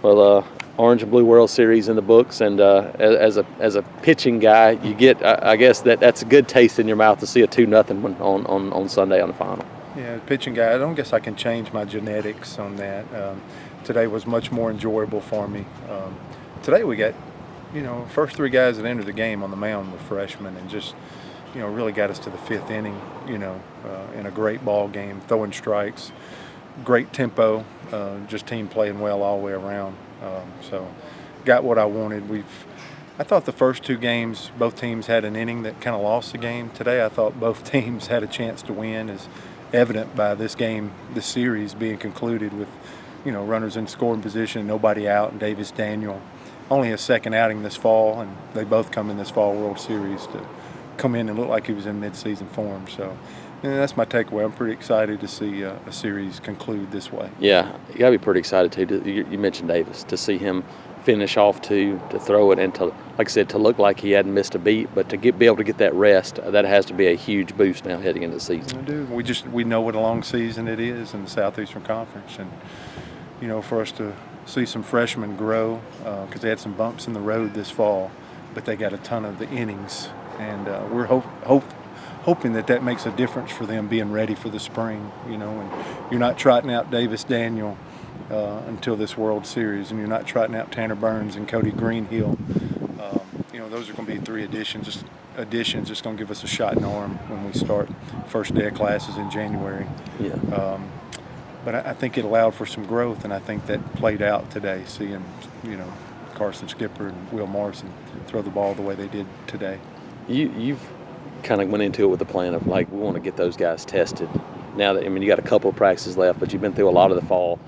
Well, Orange and Blue World Series in the books, and as a pitching guy, you get I guess that's a good taste in your mouth to see a 2-0 one on Sunday on the final. Yeah, pitching guy. I don't guess I can change my genetics on that. Today was much more enjoyable for me. Today we got, first three guys that entered the game on the mound were freshmen, and just, really got us to the fifth inning. In a great ball game, throwing strikes, great tempo, just team playing well all the way around. So got what I wanted. I thought the first two games, both teams had an inning that kind of lost the game. Today I thought both teams had a chance to win, as evident by this game, this series being concluded with, runners in scoring position, nobody out, and Davis Daniel only a second outing this fall, and they both come in this fall World Series to come in and look like he was in midseason form. So that's my takeaway. I'm pretty excited to see a series conclude this way. Yeah, you got to be pretty excited too. You mentioned Davis, to see him finish off to throw it, and to, like I said, to look like he hadn't missed a beat, but to be able to get that rest, that has to be a huge boost now heading into the season. I do. We know what a long season it is in the Southeastern Conference, and for us to see some freshmen grow, because they had some bumps in the road this fall, but they got a ton of the innings, and we're hoping that makes a difference for them being ready for the spring. And you're not trotting out Davis Daniel until this World Series, and you're not trotting out Tanner Burns and Cody Greenhill. Those are going to be three additions just going to give us a shot in the arm when we start first day of classes in January. Yeah. But I think it allowed for some growth, and I think that played out today, seeing Carson Skipper and Will Morrison throw the ball the way they did today. You've kind of went into it with the plan of, like, we want to get those guys tested. Now that, you got a couple of practices left, but you've been through a lot of the fall.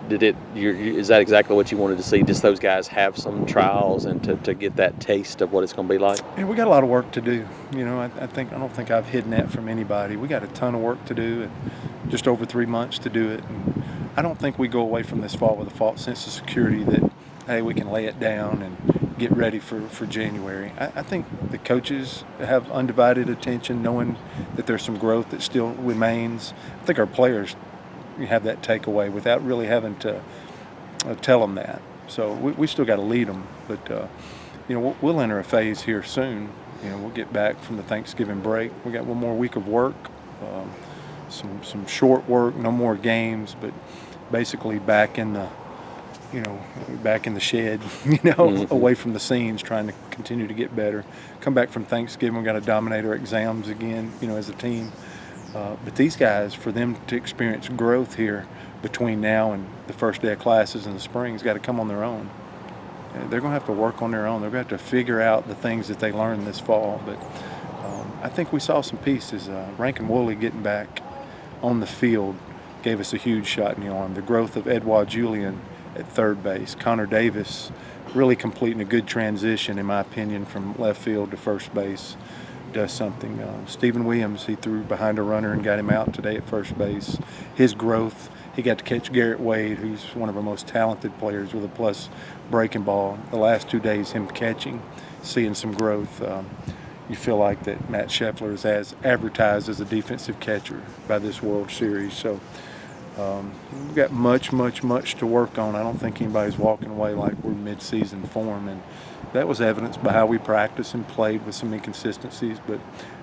Is that exactly what you wanted to see? Just those guys have some trials and to get that taste of what it's going to be like? Yeah, we got a lot of work to do. I don't think I've hidden that from anybody. We got a ton of work to do, and just over 3 months to do it. And I don't think we go away from this fall with a false sense of security that, hey, we can lay it down and get ready for January. I think the coaches have undivided attention, knowing that there's some growth that still remains. I think our players have that takeaway without really having to tell them that. So we still got to lead them, but we'll enter a phase here soon. We'll get back from the Thanksgiving break. We got one more week of work, some short work, no more games, but basically back in the shed, Mm-hmm. away from the scenes, trying to continue to get better. Come back from Thanksgiving, we got to dominate our exams again, as a team. But these guys, for them to experience growth here between now and the first day of classes in the spring, has got to come on their own. They're going to have to work on their own. They're going to have to figure out the things that they learned this fall. But I think we saw some pieces. Rankin Woolley getting back on the field gave us a huge shot in the arm. The growth of Edouard Julian at third base. Connor Davis really completing a good transition, in my opinion, from left field to first base. Does something. Stephen Williams, he threw behind a runner and got him out today at first base. His growth, he got to catch Garrett Wade, who's one of our most talented players with a plus breaking ball. The last 2 days, him catching, seeing some growth. You feel like that Matt Scheffler is as advertised as a defensive catcher by this World Series. So we've got much to work on. I don't think anybody's walking away like we're mid-season form, and that was evidenced by how we practiced and played with some inconsistencies. But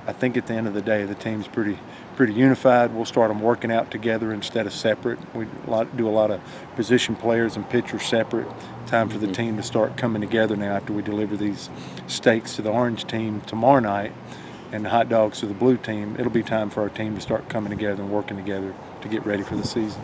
I think at the end of the day, the team's pretty unified. We'll start them working out together instead of separate. We do a lot of position players and pitchers separate. Time for the team to start coming together now after we deliver these steaks to the orange team tomorrow night and the hot dogs to the blue team. It'll be time for our team to start coming together and working together to get ready for the season.